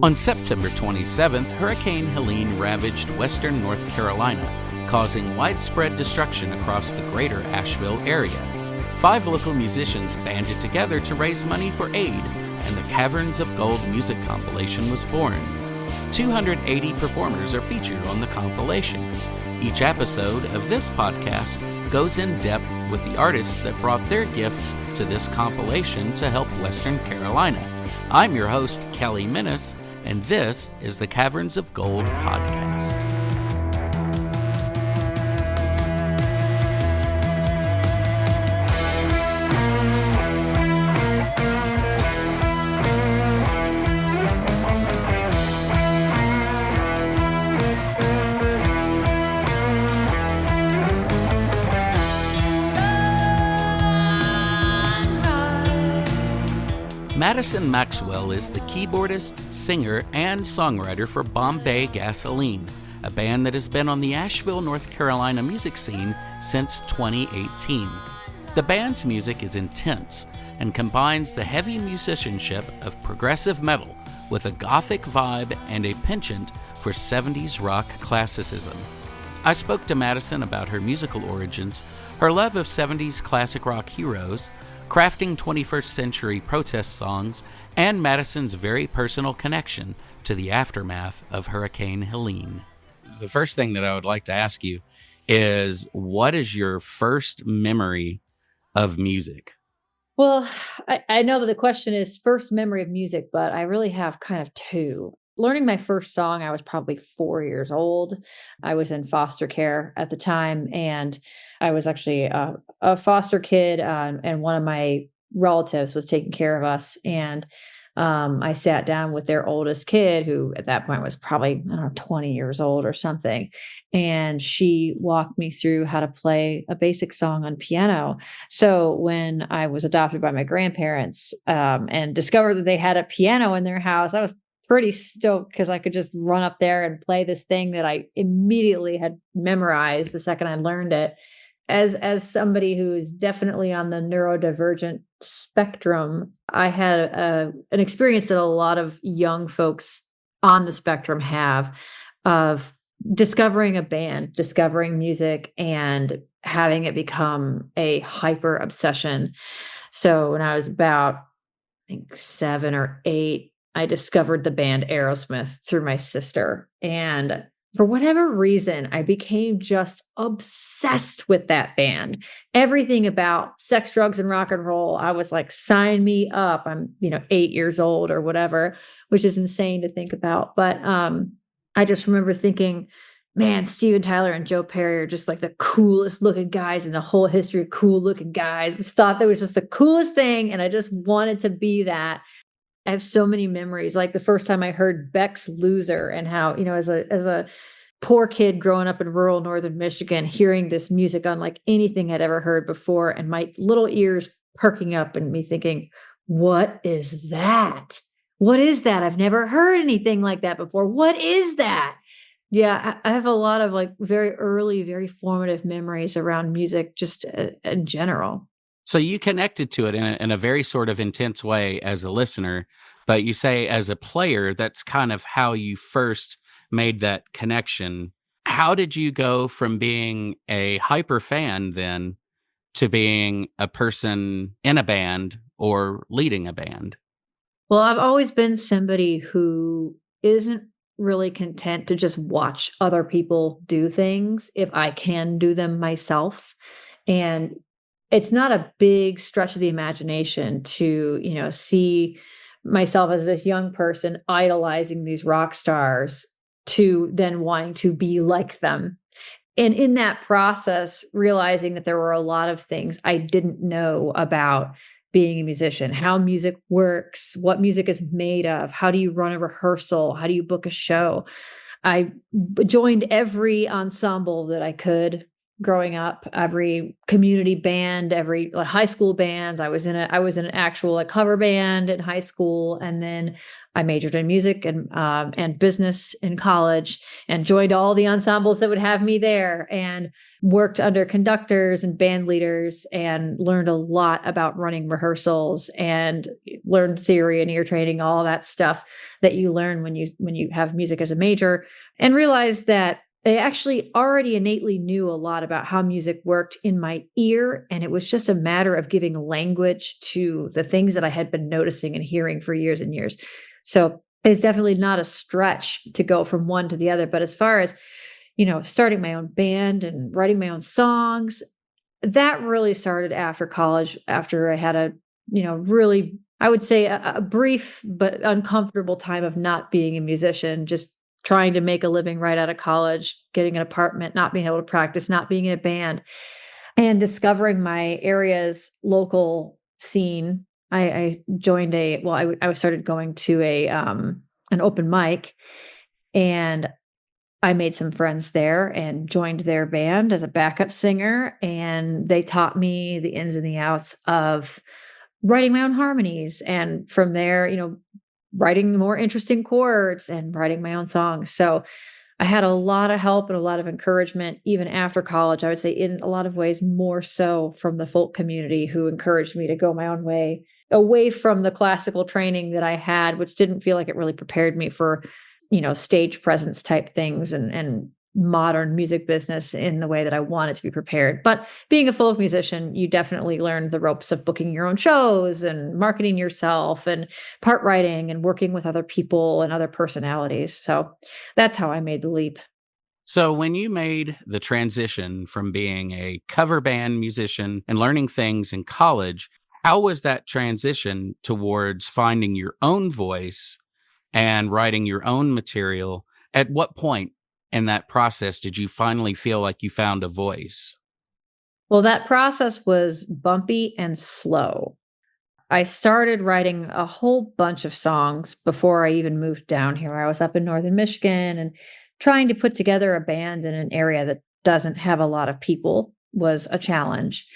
On September 27th, Hurricane Helene ravaged western North Carolina, causing widespread destruction across the greater Asheville area. 5 local musicians banded together to raise money for aid, and the Caverns of Gold music compilation was born. 280 performers are featured on the compilation. Each episode of this podcast goes in depth with the artists that brought their gifts to this compilation to help Western Carolina. I'm your host, Kelly Minnis, and this is the Caverns of Gold podcast. Madison Maxwell is the keyboardist, singer, and songwriter for Bombay Gasoline, a band that has been on the Asheville, North Carolina music scene since 2018. The band's music is intense and combines the heavy musicianship of progressive metal with a gothic vibe and a penchant for 70s rock classicism. I spoke to Madison about her musical origins, her love of 70s classic rock heroes, crafting 21st century protest songs, and Madison's very personal connection to the aftermath of Hurricane Helene. The first thing that I would like to ask you is, what is your first memory of music? Well, I know that the question is first memory of music, but I really have kind of two. Learning my first song, I was probably 4 years old. I was in foster care at the time, and I was actually a foster kid, and one of my relatives was taking care of us. And I sat down with their oldest kid, who at that point was probably, 20 years old or something. And she walked me through how to play a basic song on piano. So when I was adopted by my grandparents and discovered that they had a piano in their house, I was pretty stoked because I could just run up there and play this thing that I immediately had memorized the second I learned it. As somebody who is definitely on the neurodivergent spectrum, I had an experience that a lot of young folks on the spectrum have of discovering a band, discovering music, and having it become a hyper obsession. So when I was about, I think, 7 or 8, I discovered the band Aerosmith through my sister. And for whatever reason, I became just obsessed with that band. Everything about sex, drugs, and rock and roll, I was like, sign me up. I'm, 8 years old or whatever, which is insane to think about. But I just remember thinking, man, Steven Tyler and Joe Perry are just like the coolest looking guys in the whole history of cool looking guys. Just thought that was just the coolest thing. And I just wanted to be that. I have so many memories, like the first time I heard Beck's Loser, and how, as a poor kid growing up in rural northern Michigan, hearing this music unlike anything I'd ever heard before, and my little ears perking up and me thinking, what is that? What is that? I've never heard anything like that before. What is that? Yeah, I have a lot of like very early, very formative memories around music just in general. So you connected to it in a very sort of intense way as a listener, but you say as a player, that's kind of how you first made that connection. How did you go from being a hyper fan then to being a person in a band or leading a band? Well, I've always been somebody who isn't really content to just watch other people do things if I can do them myself. And it's not a big stretch of the imagination to, see myself as this young person idolizing these rock stars to then wanting to be like them. And in that process, realizing that there were a lot of things I didn't know about being a musician, how music works, what music is made of, how do you run a rehearsal, how do you book a show. I joined every ensemble that I could growing up. Every community band, every high school bands. I was in an actual cover band in high school, and then I majored in music and business in college, and joined all the ensembles that would have me there, and worked under conductors and band leaders, and learned a lot about running rehearsals, and learned theory and ear training, all that stuff that you learn when you have music as a major, and realized that I actually already innately knew a lot about how music worked in my ear. And it was just a matter of giving language to the things that I had been noticing and hearing for years and years. So it's definitely not a stretch to go from one to the other. But as far as, starting my own band and writing my own songs, that really started after college, after I had really, I would say a brief but uncomfortable time of not being a musician, just trying to make a living right out of college, getting an apartment, not being able to practice, not being in a band, and discovering my area's local scene. I joined I started going to an open mic, and I made some friends there and joined their band as a backup singer. And they taught me the ins and the outs of writing my own harmonies. And from there, writing more interesting chords and writing my own songs. So I had a lot of help and a lot of encouragement even after college. I would say in a lot of ways more so from the folk community, who encouraged me to go my own way, away from the classical training that I had, which didn't feel like it really prepared me for, stage presence type things and modern music business in the way that I wanted to be prepared. But being a folk musician, you definitely learn the ropes of booking your own shows and marketing yourself and part writing and working with other people and other personalities. So that's how I made the leap. So, when you made the transition from being a cover band musician and learning things in college, how was that transition towards finding your own voice and writing your own material? At what point in that process did you finally feel like you found a voice? Well, that process was bumpy and slow. I started writing a whole bunch of songs before I even moved down here. I was up in northern Michigan, and trying to put together a band in an area that doesn't have a lot of people was a challenge.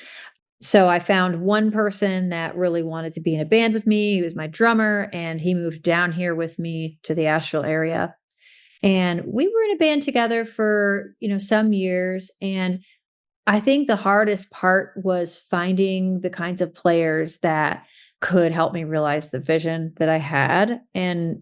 So I found one person that really wanted to be in a band with me. He was my drummer, and he moved down here with me to the Asheville area. And we were in a band together for, some years. And I think the hardest part was finding the kinds of players that could help me realize the vision that I had. And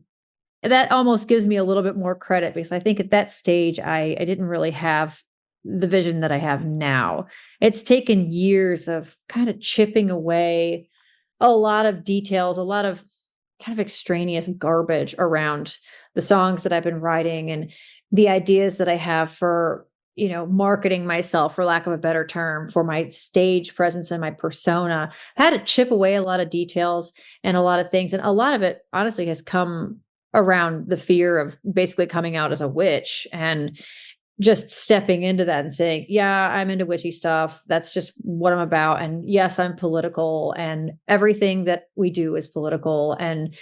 that almost gives me a little bit more credit, because I think at that stage, I didn't really have the vision that I have now. It's taken years of kind of chipping away a lot of details, a lot of kind of extraneous garbage around the songs that I've been writing, and the ideas that I have for, marketing myself, for lack of a better term, for my stage presence and my persona. I had to chip away a lot of details and a lot of things. And a lot of it honestly has come around the fear of basically coming out as a witch, and just stepping into that and saying, yeah, I'm into witchy stuff. That's just what I'm about. And yes, I'm political, and everything that we do is political. And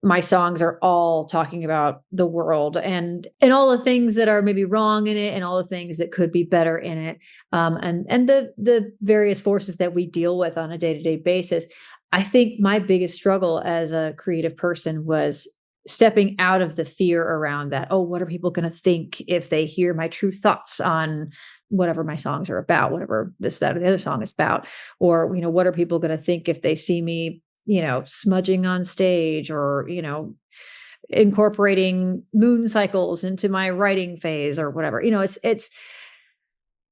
my songs are all talking about the world and all the things that are maybe wrong in it, and all the things that could be better in it. And the various forces that we deal with on a day-to-day basis. I think my biggest struggle as a creative person was stepping out of the fear around that. Oh, what are people going to think if they hear my true thoughts on whatever my songs are about, whatever this, that, or the other song is about? Or, what are people going to think if they see me, smudging on stage, or, incorporating moon cycles into my writing phase, or whatever. It's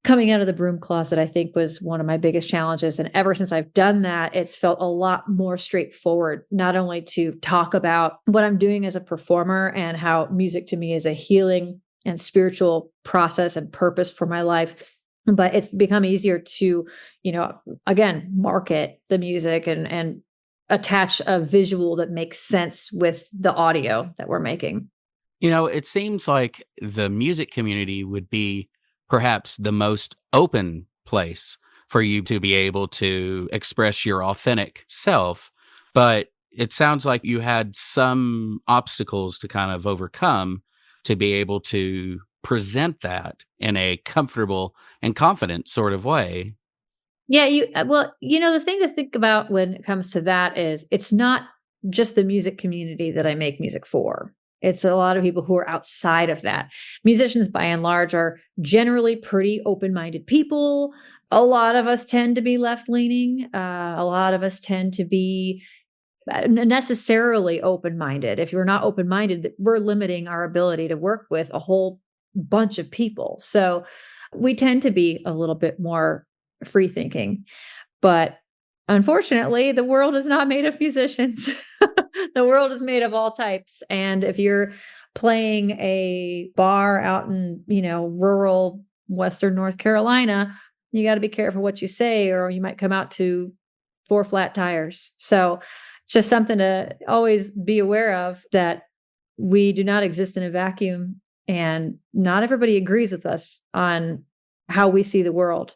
coming out of the broom closet, I think, was one of my biggest challenges. And ever since I've done that, it's felt a lot more straightforward, not only to talk about what I'm doing as a performer and how music to me is a healing and spiritual process and purpose for my life, but it's become easier to, again, market the music and attach a visual that makes sense with the audio that we're making. It seems like the music community would be perhaps the most open place for you to be able to express your authentic self. But it sounds like you had some obstacles to kind of overcome to be able to present that in a comfortable and confident sort of way. Yeah, well, the thing to think about when it comes to that is it's not just the music community that I make music for. It's a lot of people who are outside of that. Musicians, by and large, are generally pretty open-minded people. A lot of us tend to be left-leaning. A lot of us tend to be necessarily open-minded. If you're not open-minded, we're limiting our ability to work with a whole bunch of people. So we tend to be a little bit more free thinking. But unfortunately, the world is not made of musicians. The world is made of all types. And if you're playing a bar out in, rural Western North Carolina, you got to be careful what you say, or you might come out to 4 flat tires. So just something to always be aware of, that we do not exist in a vacuum, and not everybody agrees with us on how we see the world.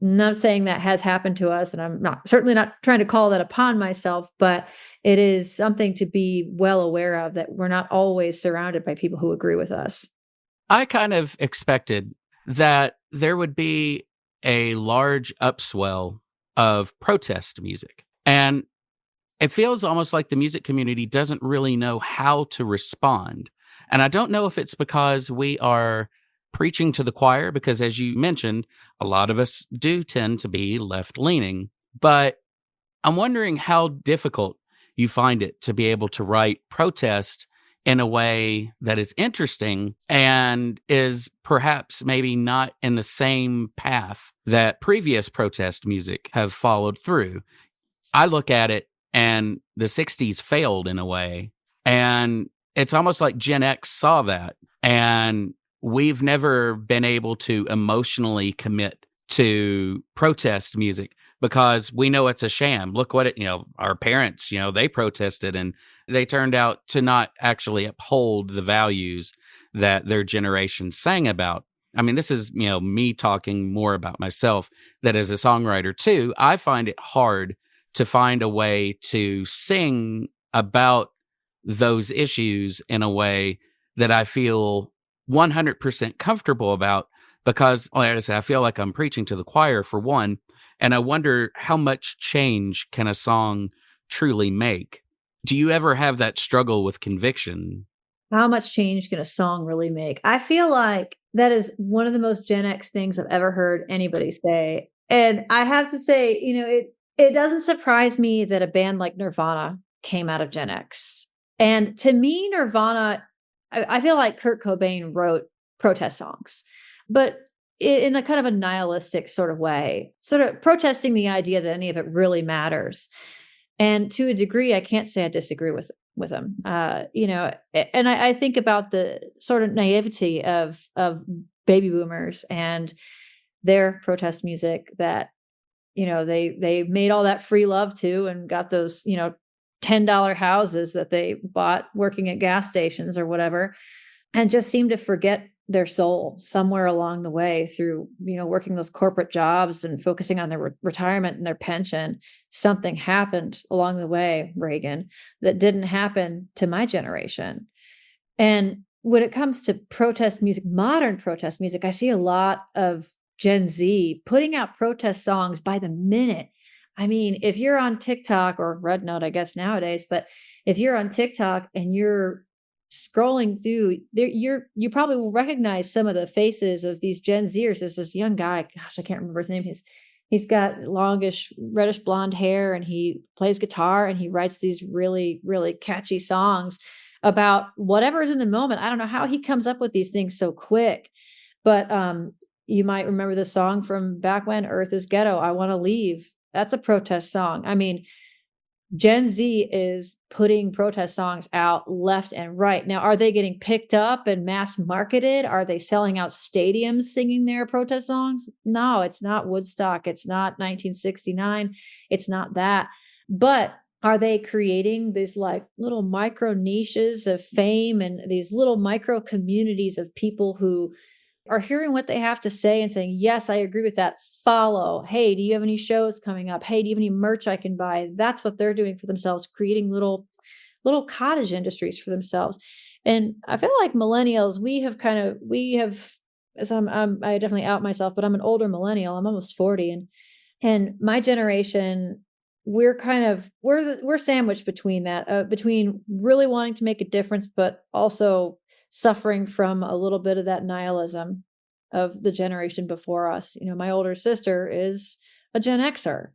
Not saying that has happened to us, and I'm certainly not trying to call that upon myself, but it is something to be well aware of, that we're not always surrounded by people who agree with us. I kind of expected that there would be a large upswell of protest music. And it feels almost like the music community doesn't really know how to respond. And I don't know if it's because we are preaching to the choir, because as you mentioned, a lot of us do tend to be left leaning. But I'm wondering how difficult you find it to be able to write protest in a way that is interesting and is perhaps maybe not in the same path that previous protest music have followed through. I look at it and the 60s failed in a way. And it's almost like Gen X saw that. And we've never been able to emotionally commit to protest music because we know it's a sham. Look what our parents, they protested and they turned out to not actually uphold the values that their generation sang about. I mean, this is, me talking more about myself, that as a songwriter too, I find it hard to find a way to sing about those issues in a way that I feel 100% comfortable about, because, like I say, I feel like I'm preaching to the choir for one, and I wonder how much change can a song truly make? Do you ever have that struggle with conviction? How much change can a song really make? I feel like that is one of the most Gen X things I've ever heard anybody say. And I have to say, it doesn't surprise me that a band like Nirvana came out of Gen X. And to me, Nirvana, I feel like Kurt Cobain wrote protest songs, but in a kind of a nihilistic sort of way, sort of protesting the idea that any of it really matters. And to a degree, I can't say I disagree with him. And I think about the sort of naivety of baby boomers and their protest music, that they made all that free love to, and got those $10 houses that they bought working at gas stations or whatever, and just seem to forget their soul somewhere along the way through working those corporate jobs and focusing on their retirement and their pension. Something happened along the way, Reagan, that didn't happen to my generation. And when it comes to protest music, modern protest music, I see a lot of Gen Z putting out protest songs by the minute. I mean, if you're on TikTok or Red Note, I guess nowadays, but if you're on TikTok and you're scrolling through there, you probably will recognize some of the faces of these Gen Zers. There's this young guy, gosh, I can't remember his name. He's got longish reddish blonde hair, and he plays guitar, and he writes these really, really catchy songs about whatever is in the moment. I don't know how he comes up with these things so quick, but you might remember the song from back when, Earth is Ghetto, I Want to Leave. That's a protest song. I mean, Gen Z is putting protest songs out left and right. Now, are they getting picked up and mass marketed? Are they selling out stadiums singing their protest songs? No, it's not Woodstock. It's not 1969. It's not that. But are they creating these like little micro niches of fame and these little micro communities of people who are hearing what they have to say and saying, yes, I agree with that. Follow. Hey, do you have any shows coming up? Hey, do you have any merch I can buy? That's what they're doing for themselves, creating little cottage industries for themselves. And I feel like millennials, as I definitely out myself, but I'm an older millennial. I'm almost 40, and my generation, we're sandwiched between that, between really wanting to make a difference, but also suffering from a little bit of that nihilism of the generation before us. My older sister is a Gen Xer,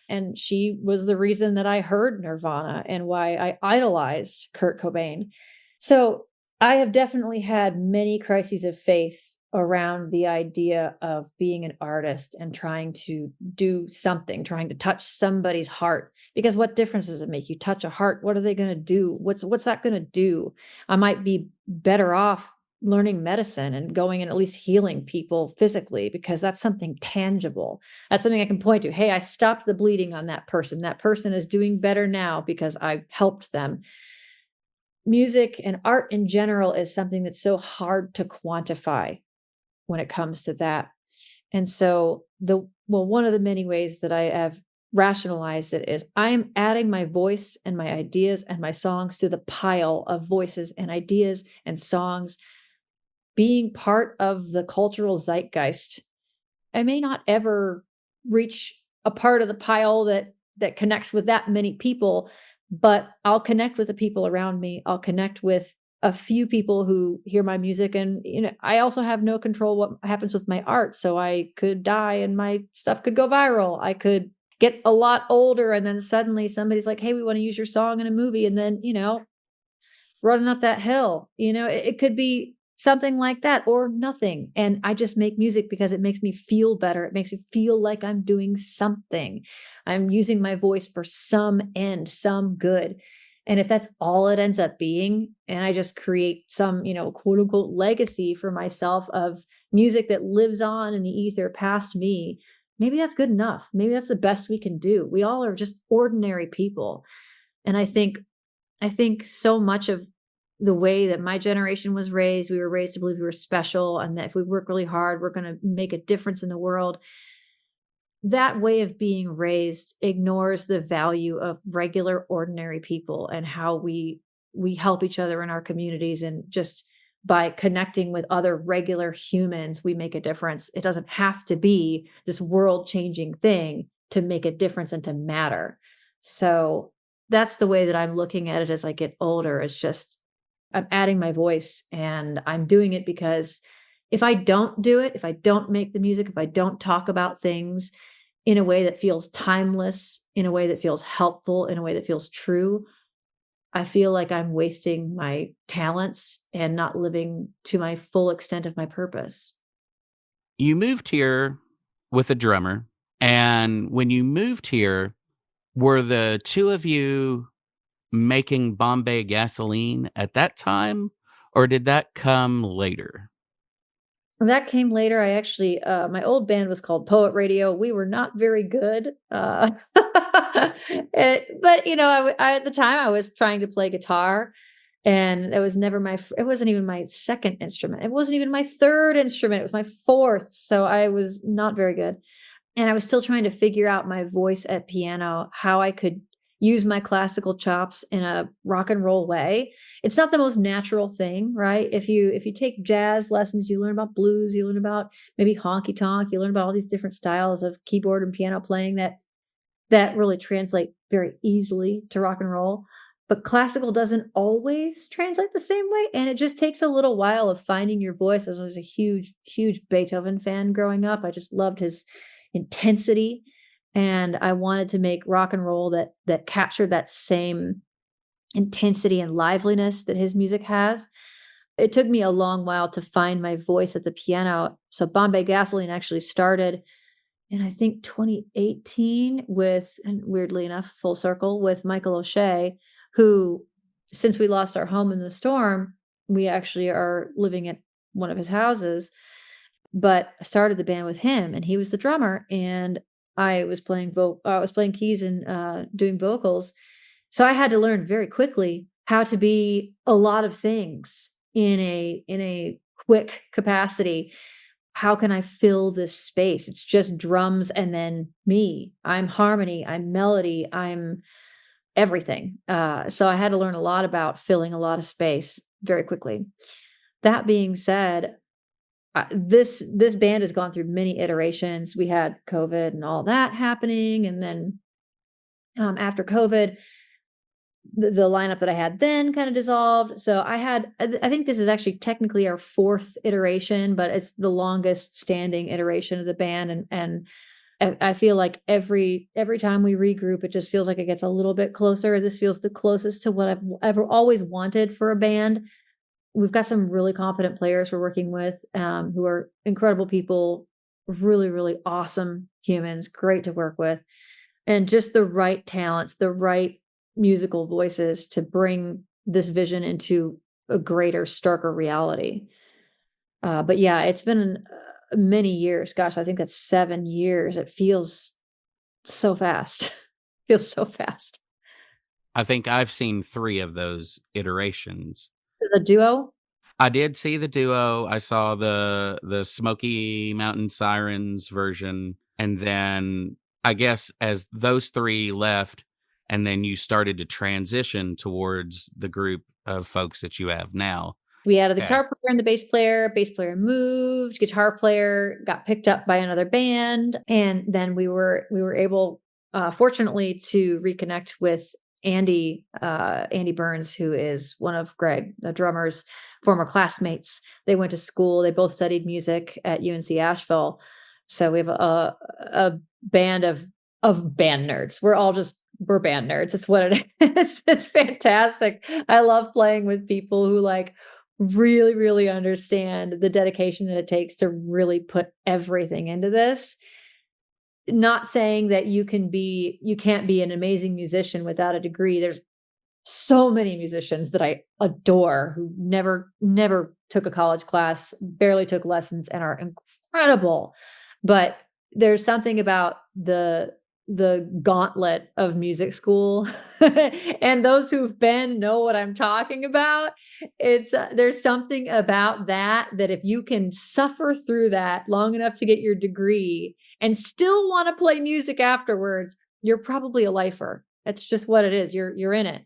and she was the reason that I heard Nirvana and why I idolized Kurt Cobain. So I have definitely had many crises of faith around the idea of being an artist and trying to do something, trying to touch somebody's heart. Because what difference does it make? You touch a heart, what are they going to do? What's that going to do? I might be better off learning medicine and going and at least healing people physically, because that's something tangible. That's something I can point to. Hey, I stopped the bleeding on that person. That person is doing better now because I helped them. Music and art in general is something that's so hard to quantify when it comes to that. And so one of the many ways that I have rationalized it is I'm adding my voice and my ideas and my songs to the pile of voices and ideas and songs being part of the cultural zeitgeist. I may not ever reach a part of the pile that connects with that many people, but I'll connect with the people around me. I'll connect with a few people who hear my music, and I also have no control what happens with my art. So I could die and my stuff could go viral. I could get a lot older and then suddenly somebody's like, "Hey, we want to use your song in a movie," and then, running up that hill. It could be something like that or nothing. And I just make music because it makes me feel better. It makes me feel like I'm doing something. I'm using my voice for some end, some good. And if that's all it ends up being, and I just create some, quote unquote legacy for myself of music that lives on in the ether past me, maybe that's good enough. Maybe that's the best we can do. We all are just ordinary people. And I think so much of the way that my generation was raised, we were raised to believe we were special and that if we work really hard, we're going to make a difference in the world. That way of being raised ignores the value of regular, ordinary people and how we help each other in our communities, and just by connecting with other regular humans, we make a difference. It doesn't have to be this world-changing thing to make a difference and to matter. So that's the way that I'm looking at it as I get older. It's just I'm adding my voice, and I'm doing it because if I don't do it, if I don't make the music, if I don't talk about things in a way that feels timeless, in a way that feels helpful, in a way that feels true, I feel like I'm wasting my talents and not living to my full extent of my purpose. You moved here with a drummer, and when you moved here, were the two of you making Bombay Gasoline at that time, or did that come later? That came later. I actually, my old band was called Poet Radio. We were not very good. But at the time I was trying to play guitar, and it was never it wasn't even my second instrument. It wasn't even my third instrument. It was my fourth. So I was not very good. And I was still trying to figure out my voice at piano, how I could use my classical chops in a rock and roll way. It's not the most natural thing, right? If you take jazz lessons, you learn about blues, you learn about maybe honky tonk, you learn about all these different styles of keyboard and piano playing that really translate very easily to rock and roll. But classical doesn't always translate the same way, and it just takes a little while of finding your voice. I was a huge, huge Beethoven fan growing up. I just loved his intensity, and I wanted to make rock and roll that captured that same intensity and liveliness that his music has. It took me a long while to find my voice at the piano. So Bombay Gasoline actually started in, I think, 2018 and weirdly enough, full circle, with Michael O'Shea, who, since we lost our home in the storm, we actually are living at one of his houses. But I started the band with him, and he was the drummer, and I was playing keys and doing vocals. So I had to learn very quickly how to be a lot of things in a quick capacity. How can I fill this space? It's just drums and then me. I'm harmony, I'm melody, I'm everything. So I had to learn a lot about filling a lot of space. very quickly. That being said, this band has gone through many iterations. We had COVID and all that happening, and then after COVID, the lineup that I had then kind of dissolved. So I think this is actually technically our fourth iteration, but it's the longest standing iteration of the band. And I feel like every time we regroup, it just feels like it gets a little bit closer. This feels the closest to what I've ever always wanted for a band. We've got some really competent players we're working with, who are incredible people, really, really awesome humans, great to work with, and just the right talents, the right musical voices to bring this vision into a greater, starker reality. But yeah, it's been many years. Gosh, I think that's 7 years. It feels so fast. Feels so fast. I think I've seen 3 of those iterations. Is a duo? I did see the duo. I saw the Smoky Mountain Sirens version, and then I guess as those 3 left, and then you started to transition towards the group of folks that you have now. We added the Okay. guitar player and the bass player moved, guitar player got picked up by another band, and then we were able, fortunately, to reconnect with Andy Burns, who is one of Greg, the drummer's former classmates. They went to school. They both studied music at UNC Asheville. So we have a band of band nerds. We're band nerds. It's what it is. It's fantastic. I love playing with people who like really, really understand the dedication that it takes to really put everything into this. Not saying that you can't be an amazing musician without a degree. There's so many musicians that I adore who never took a college class, barely took lessons, and are incredible. But there's something about the gauntlet of music school, and those who've been know what I'm talking about. It's there's something about that if you can suffer through that long enough to get your degree and still want to play music afterwards, you're probably a lifer. That's just what it is. You're in it.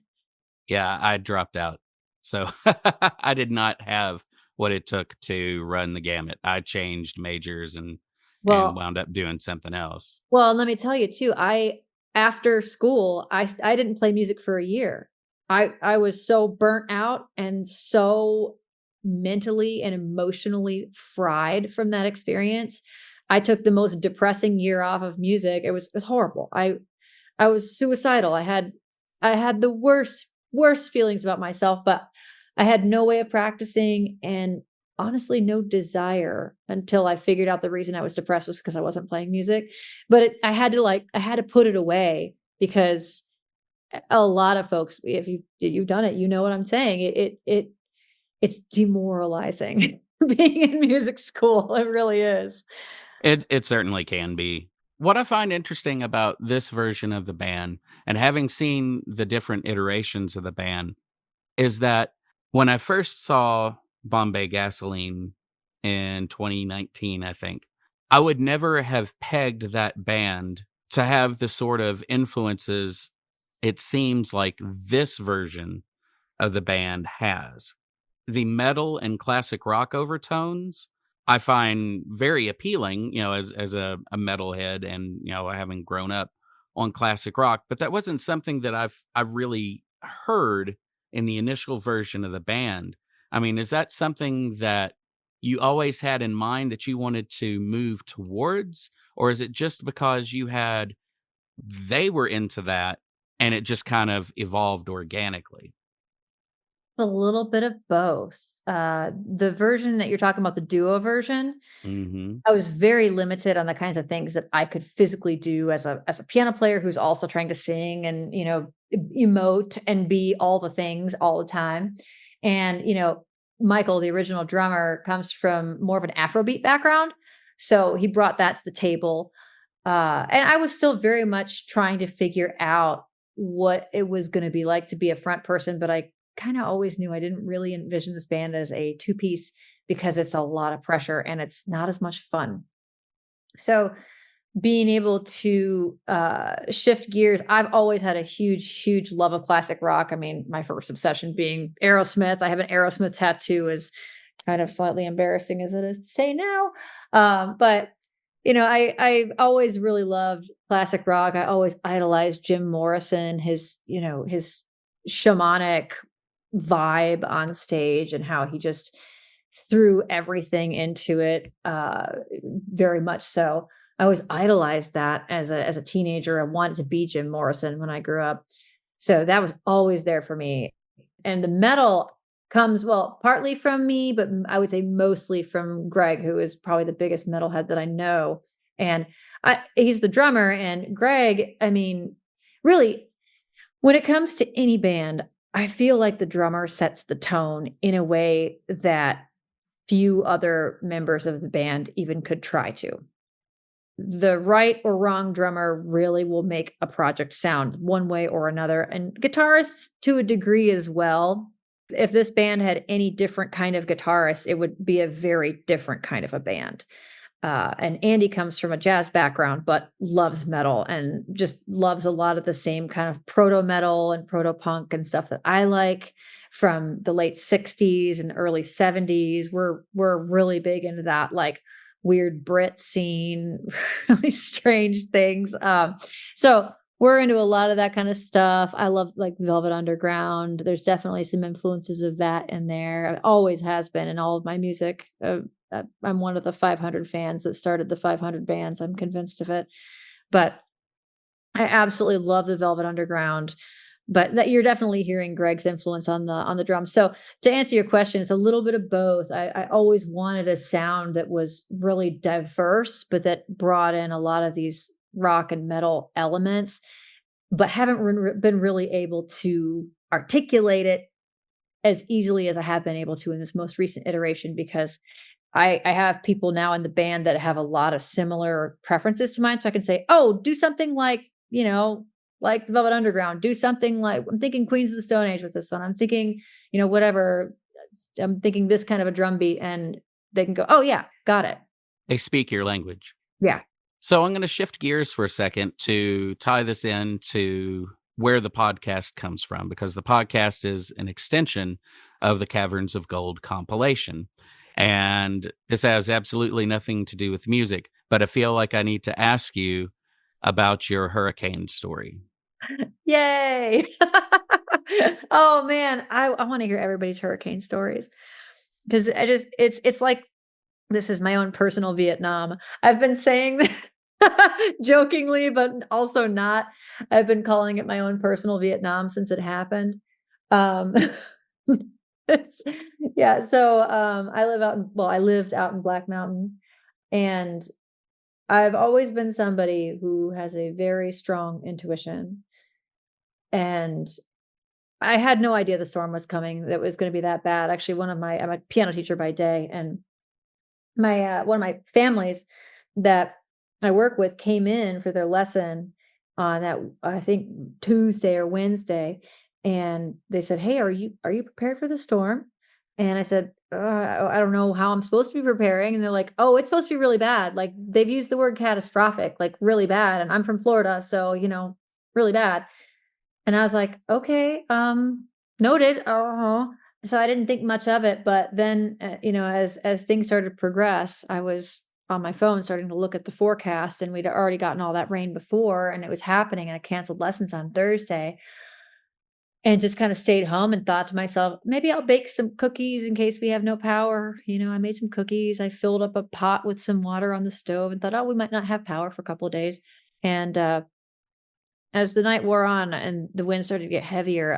Yeah, I dropped out. So I did not have what it took to run the gamut. I changed majors and Well, wound up doing something else. let me tell you too, after school, I didn't play music for a year. I was so burnt out and so mentally and emotionally fried from that experience. I took the most depressing year off of music. It was horrible. I was suicidal. I had the worst feelings about myself, but I had no way of practicing and honestly no desire until I figured out the reason I was depressed was because I wasn't playing music. But I had to put it away because a lot of folks, if you've done it, you know what I'm saying. It's demoralizing being in music school. It really is. It certainly can be. What I find interesting about this version of the band, and having seen the different iterations of the band, is that when I first saw Bombay Gasoline in 2019, I think, I would never have pegged that band to have the sort of influences it seems like this version of the band has. The metal and classic rock overtones I find very appealing, as a metalhead and, having grown up on classic rock, but that wasn't something that I've really heard in the initial version of the band. I mean, is that something that you always had in mind that you wanted to move towards? Or is it just because they were into that and it just kind of evolved organically? A little bit of both. The version that you're talking about, the duo version, Hmm. I was very limited on the kinds of things that I could physically do as a piano player who's also trying to sing and, emote and be all the things all the time. And, Michael, the original drummer, comes from more of an Afrobeat background. So he brought that to the table. And I was still very much trying to figure out what it was going to be like to be a front person, but I kind of always knew I didn't really envision this band as a two-piece because it's a lot of pressure and it's not as much fun. So being able to shift gears. I've always had a huge love of classic rock. I mean, my first obsession being Aerosmith. I have an Aerosmith tattoo, as kind of slightly embarrassing as it is to say now. But I've always really loved classic rock. I always idolized Jim Morrison, his shamanic vibe on stage and how he just threw everything into it, very much so. I always idolized that as a teenager. I wanted to be Jim Morrison when I grew up. So that was always there for me. And the metal comes, well, partly from me, but I would say mostly from Greg, who is probably the biggest metalhead that I know. And he's the drummer. And Greg, I mean, really, when it comes to any band, I feel like the drummer sets the tone in a way that few other members of the band even could try to. The right or wrong drummer really will make a project sound one way or another, and guitarists to a degree as well. If this band had any different kind of guitarist, it would be a very different kind of a band. And Andy comes from a jazz background, but loves metal and just loves a lot of the same kind of proto metal and proto punk and stuff that I like from the late 60s and early 70s. We're really big into that, like, weird Brit scene, really strange things. So we're into a lot of that kind of stuff. I love like Velvet Underground. There's definitely some influences of that in there. It always has been in all of my music. I'm one of the 500 fans that started the 500 bands. I'm convinced of it. But I absolutely love the Velvet Underground. But that you're definitely hearing Greg's influence on the drums. So to answer your question, it's a little bit of both. I always wanted a sound that was really diverse, but that brought in a lot of these rock and metal elements, but haven't been really able to articulate it as easily as I have been able to in this most recent iteration, because I have people now in the band that have a lot of similar preferences to mine. So I can say, oh, do something like, like the Velvet Underground, do something like, I'm thinking Queens of the Stone Age with this one. I'm thinking, whatever. I'm thinking this kind of a drum beat, and they can go, oh yeah, got it. They speak your language. Yeah. So I'm going to shift gears for a second to tie this into where the podcast comes from, because the podcast is an extension of the Caverns of Gold compilation. And this has absolutely nothing to do with music, but I feel like I need to ask you about your hurricane story. Yay. Oh man, I want to hear everybody's hurricane stories, because it's like, this is my own personal Vietnam. I've been saying that jokingly, but also not. I've been calling it my own personal Vietnam since it happened. Um, yeah. So I lived out in Black Mountain, and I've always been somebody who has a very strong intuition. And I had no idea the storm was coming, that it was going to be that bad. Actually, I'm a piano teacher by day, and my one of my families that I work with came in for their lesson on that, I think, Tuesday or Wednesday, and they said, "Hey, are you prepared for the storm?" And I said, "I don't know how I'm supposed to be preparing." And they're like, "Oh, it's supposed to be really bad. Like, they've used the word catastrophic, like really bad. And I'm from Florida, so really bad." And I was like, "Okay, noted." So I didn't think much of it, but then, as things started to progress, I was on my phone starting to look at the forecast, and we'd already gotten all that rain before, and it was happening, and I canceled lessons on Thursday, and just kind of stayed home and thought to myself, maybe I'll bake some cookies in case we have no power. I made some cookies. I filled up a pot with some water on the stove and thought, oh, we might not have power for a couple of days. And as the night wore on and the wind started to get heavier,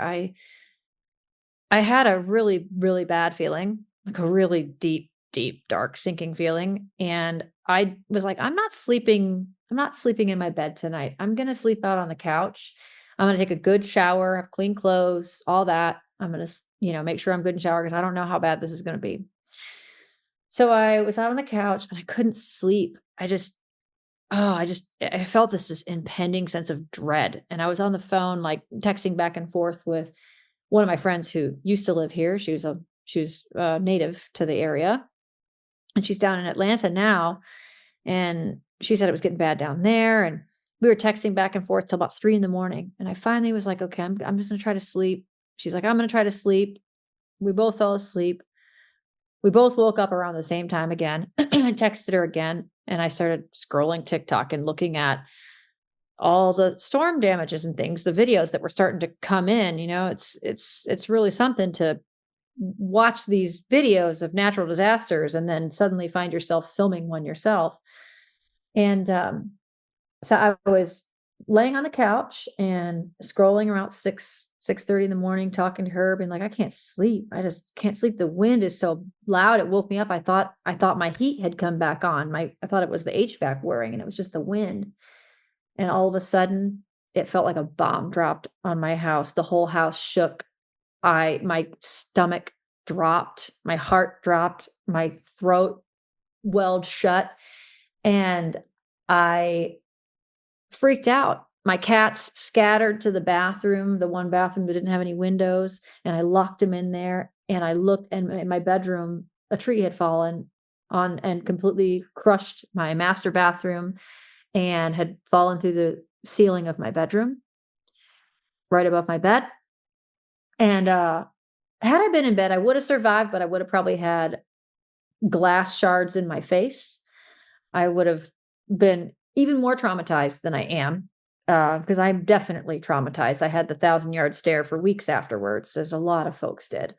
I had a really, really bad feeling, like a really deep, deep, dark, sinking feeling. And I was like, I'm not sleeping in my bed tonight. I'm going to sleep out on the couch. I'm going to take a good shower, have clean clothes, all that. I'm going to, make sure I'm good in shower, because I don't know how bad this is going to be. So I was out on the couch and I couldn't sleep. I felt this just impending sense of dread. And I was on the phone, like texting back and forth with one of my friends who used to live here. She was native to the area, and she's down in Atlanta now. And she said it was getting bad down there, and we were texting back and forth till about 3 in the morning. And I finally was like, okay, I'm just gonna try to sleep. She's like, I'm gonna try to sleep. We both fell asleep. We both woke up around the same time again. I texted her again, and I started scrolling TikTok and looking at all the storm damages and things, the videos that were starting to come in. It's really something to watch these videos of natural disasters and then suddenly find yourself filming one yourself. And so I was laying on the couch and scrolling around 6:30 in the morning, talking to her, being like, I can't sleep. I just can't sleep. The wind is so loud. It woke me up. I thought my heat had come back on. I thought it was the HVAC whirring, and it was just the wind. And all of a sudden, it felt like a bomb dropped on my house. The whole house shook. My stomach dropped, my heart dropped, my throat welled shut, and I freaked out. My cats scattered to the bathroom, the one bathroom that didn't have any windows, and I locked them in there. And I looked, and in my bedroom, a tree had fallen on and completely crushed my master bathroom and had fallen through the ceiling of my bedroom, right above my bed. And had I been in bed, I would have survived, but I would have probably had glass shards in my face. I would have been even more traumatized than I am, because I'm definitely traumatized. I had the 1,000-yard stare for weeks afterwards, as a lot of folks did.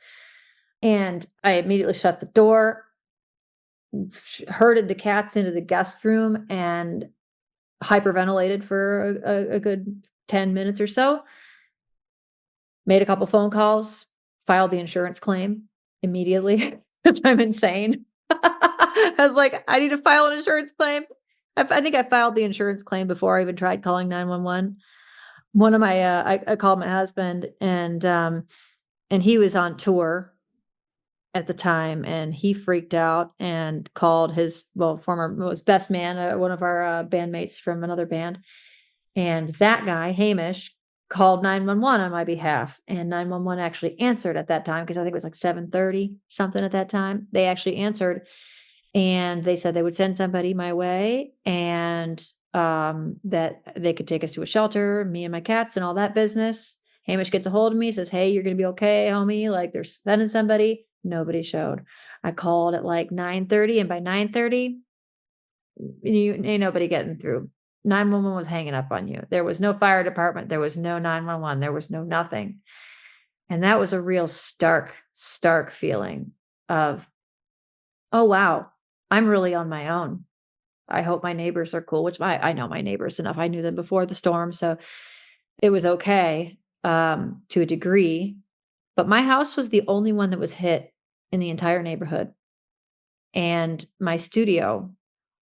And I immediately shut the door, herded the cats into the guest room, and hyperventilated for a good 10 minutes or so. Made a couple phone calls, filed the insurance claim immediately because I'm insane. I was like, I need to file an insurance claim. I think I filed the insurance claim before I even tried calling 911. One of my, I called my husband, and he was on tour at the time, and he freaked out and called his best man, one of our bandmates from another band. And that guy, Hamish, called 911 on my behalf, and 911 actually answered at that time, because I think it was like 7:30 something at that time. They actually answered, and they said they would send somebody my way, and that they could take us to a shelter, me and my cats and all that business. Hamish gets a hold of me, says, hey, you're gonna be okay, homie, like they're sending somebody. Nobody showed. I called at like 9:30, and by 9:30, ain't nobody getting through. 911 was hanging up on you. There was no fire department. There was no 911. There was no nothing. And that was a real stark feeling of, oh, wow, I'm really on my own. I hope my neighbors are cool, which I know my neighbors enough. I knew them before the storm, so it was okay to a degree. But my house was the only one that was hit in the entire neighborhood. And my studio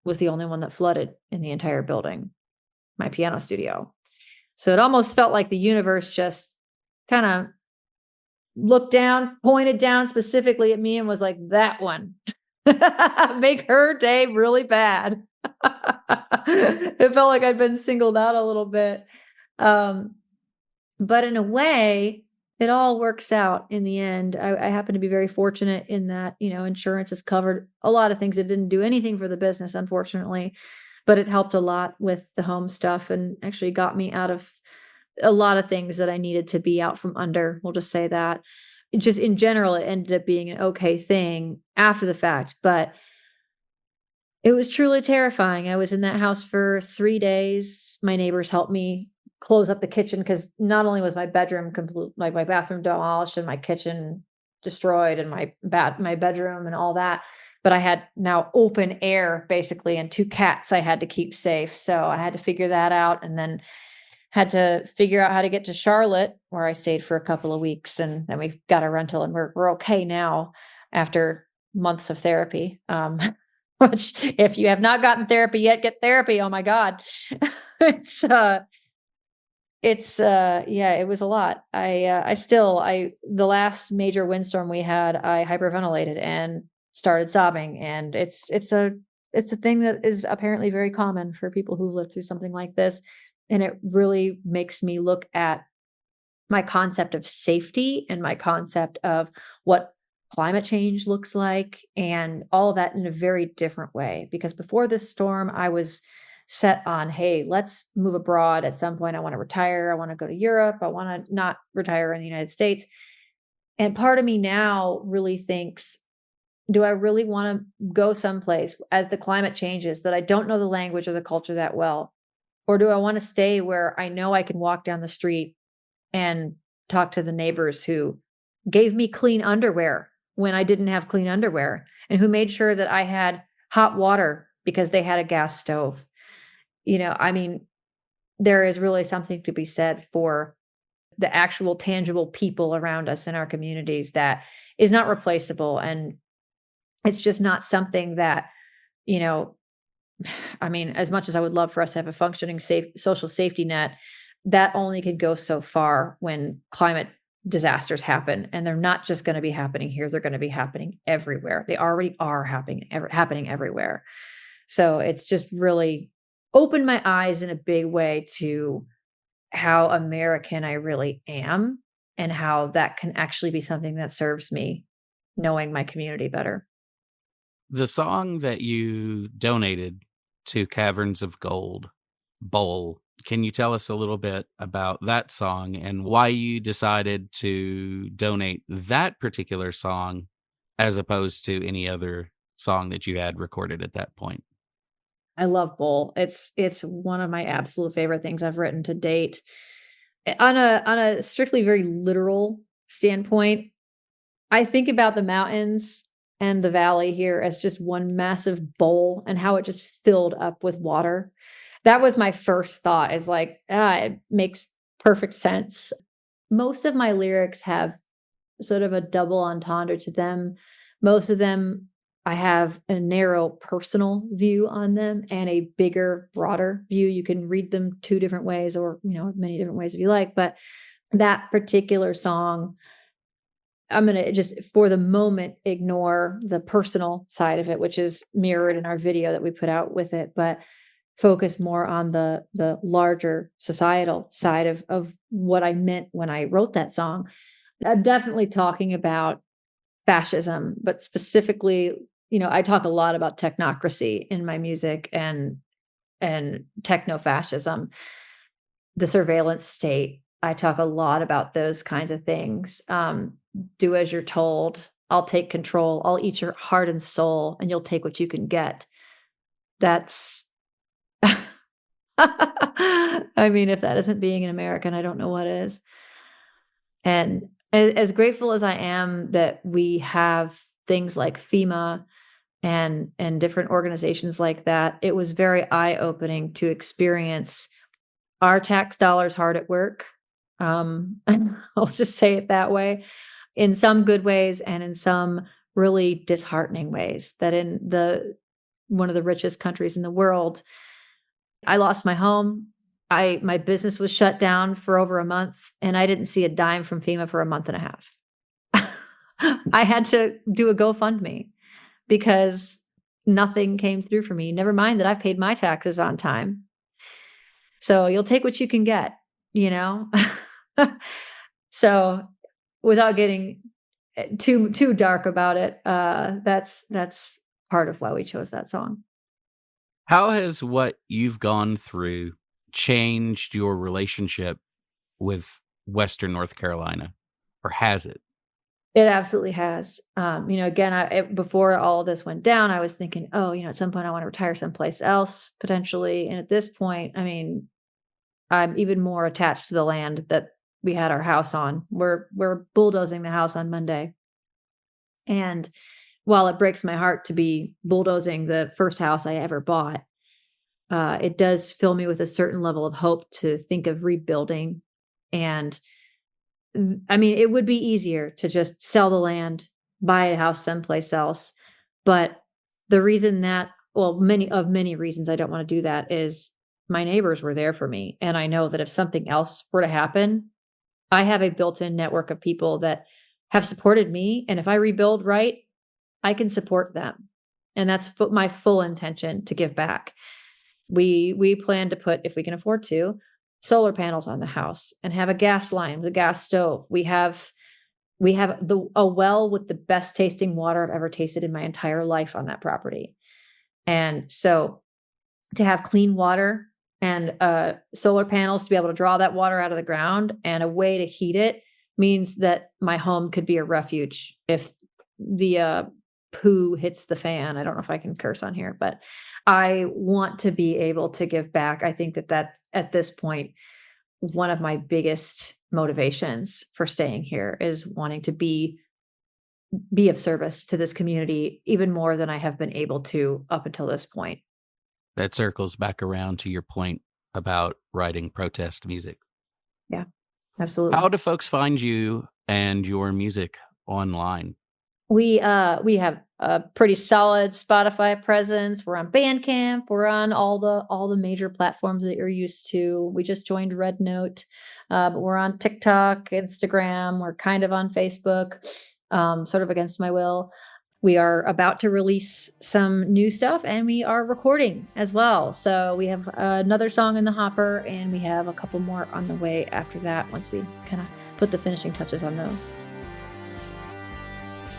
was the only one that flooded in the entire building, my piano studio. So it almost felt like the universe just kind of looked down, pointed down specifically at me, and was like, that one. Make her day really bad. It felt like I'd been singled out a little bit. But in a way, it all works out in the end. I happen to be very fortunate in that, insurance has covered a lot of things. It didn't do anything for the business, unfortunately, but it helped a lot with the home stuff and actually got me out of a lot of things that I needed to be out from under. We'll just say that. Just in general, it ended up being an okay thing after the fact, but it was truly terrifying. I was in that house for 3 days. My neighbors helped me close up the kitchen, because not only was my bedroom complete, like my bathroom demolished and my kitchen destroyed and my bedroom and all that, but I had now open air basically, and 2 cats I had to keep safe. So I had to figure that out, and then had to figure out how to get to Charlotte, where I stayed for a couple of weeks, and then we got a rental, and we're okay now after months of therapy. Which, if you have not gotten therapy yet, get therapy. Oh my God. Yeah, it was a lot. The last major windstorm we had, I hyperventilated and started sobbing. And it's a thing that is apparently very common for people who live through something like this. And it really makes me look at my concept of safety and my concept of what climate change looks like and all of that in a very different way. Because before this storm, I was set on, hey, let's move abroad at some point. I want to retire. I want to go to Europe. I want to not retire in the United States. And part of me now really thinks, do I really want to go someplace as the climate changes that I don't know the language or the culture that well? Or do I want to stay where I know I can walk down the street and talk to the neighbors who gave me clean underwear when I didn't have clean underwear, and who made sure that I had hot water because they had a gas stove? I mean, there is really something to be said for the actual tangible people around us in our communities that is not replaceable. And it's just not something that, you know, I mean, as much as I would love for us to have a functioning social safety net, that only could go so far when climate disasters happen. And they're not just going to be happening here, they're going to be happening everywhere. They already are happening everywhere. So it's just really opened my eyes in a big way to how American I really am, and how that can actually be something that serves me, knowing my community better. The song that you donated to Caverns of Gold Bowl, can you tell us a little bit about that song and why you decided to donate that particular song as opposed to any other song that you had recorded at that point? I love Bowl. It's one of my absolute favorite things I've written to date. On a strictly very literal standpoint, I think about the mountains and the valley here as just one massive bowl, and how it just filled up with water. That was my first thought, is like, it makes perfect sense. Most of my lyrics have sort of a double entendre to them. Most of them, I have a narrow personal view on them and a bigger, broader view. You can read them two different ways, or, many different ways if you like. But that particular song, I'm going to just, for the moment, ignore the personal side of it, which is mirrored in our video that we put out with it, but focus more on the larger societal side of what I meant when I wrote that song. I'm definitely talking about fascism, but specifically, I talk a lot about technocracy in my music, and techno-fascism, the surveillance state. I talk a lot about those kinds of things. Do as you're told. I'll take control. I'll eat your heart and soul, and you'll take what you can get. That's, I mean, if that isn't being an American, I don't know what is. And as grateful as I am that we have things like FEMA and different organizations like that, it was very eye-opening to experience our tax dollars hard at work. I'll just say it that way, in some good ways and in some really disheartening ways. That in one of the richest countries in the world, I lost my home. My business was shut down for over a month, and I didn't see a dime from FEMA for a month and a half. I had to do a GoFundMe because nothing came through for me. Never mind that I've paid my taxes on time. So you'll take what you can get, you know? So without getting too dark about it, that's part of why we chose that song. How has what you've gone through changed your relationship with Western North Carolina, or has it? It absolutely has. Again, before all of this went down, I was thinking, oh, at some point I want to retire someplace else potentially. And at this point, I mean, I'm even more attached to the land that we had our house on. We're bulldozing the house on Monday. And while it breaks my heart to be bulldozing the first house I ever bought, it does fill me with a certain level of hope to think of rebuilding. And I mean, it would be easier to just sell the land, buy a house someplace else. But the reason that, well, many reasons I don't want to do that is my neighbors were there for me. And I know that if something else were to happen, I have a built-in network of people that have supported me. And if I rebuild right, I can support them. And that's my full intention, to give back. We plan to put, if we can afford to, solar panels on the house and have a gas line with a gas stove. We have a well with the best tasting water I've ever tasted in my entire life on that property. And so to have clean water and solar panels to be able to draw that water out of the ground and a way to heat it means that my home could be a refuge if the poo hits the fan. I don't know if I can curse on here, but I want to be able to give back. I think that that's at this point one of my biggest motivations for staying here is wanting to be of service to this community even more than I have been able to up until this point. That circles back around to your point about writing protest music. Yeah, absolutely. How do folks find you and your music online? We have a pretty solid Spotify presence. We're on Bandcamp. We're on all the major platforms that you're used to. We just joined Red Note, but we're on TikTok, Instagram. We're kind of on Facebook, sort of against my will. We are about to release some new stuff, and we are recording as well. So we have another song in the hopper, and we have a couple more on the way after that once we kind of put the finishing touches on those.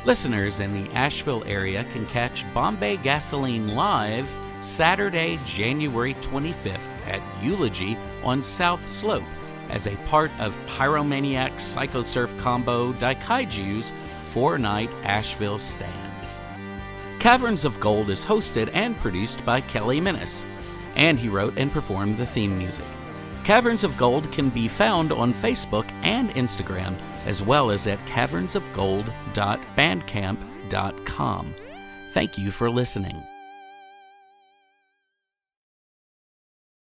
Listeners in the Asheville area can catch Bombay Gasoline live Saturday, January 25th at Eulogy on South Slope as a part of Pyromaniac Psychosurf combo Daikaiju's 4-night Asheville stand. Caverns of Gold is hosted and produced by Kelly Minnis, and he wrote and performed the theme music. Caverns of Gold can be found on Facebook and Instagram, as well as at cavernsofgold.bandcamp.com. Thank you for listening.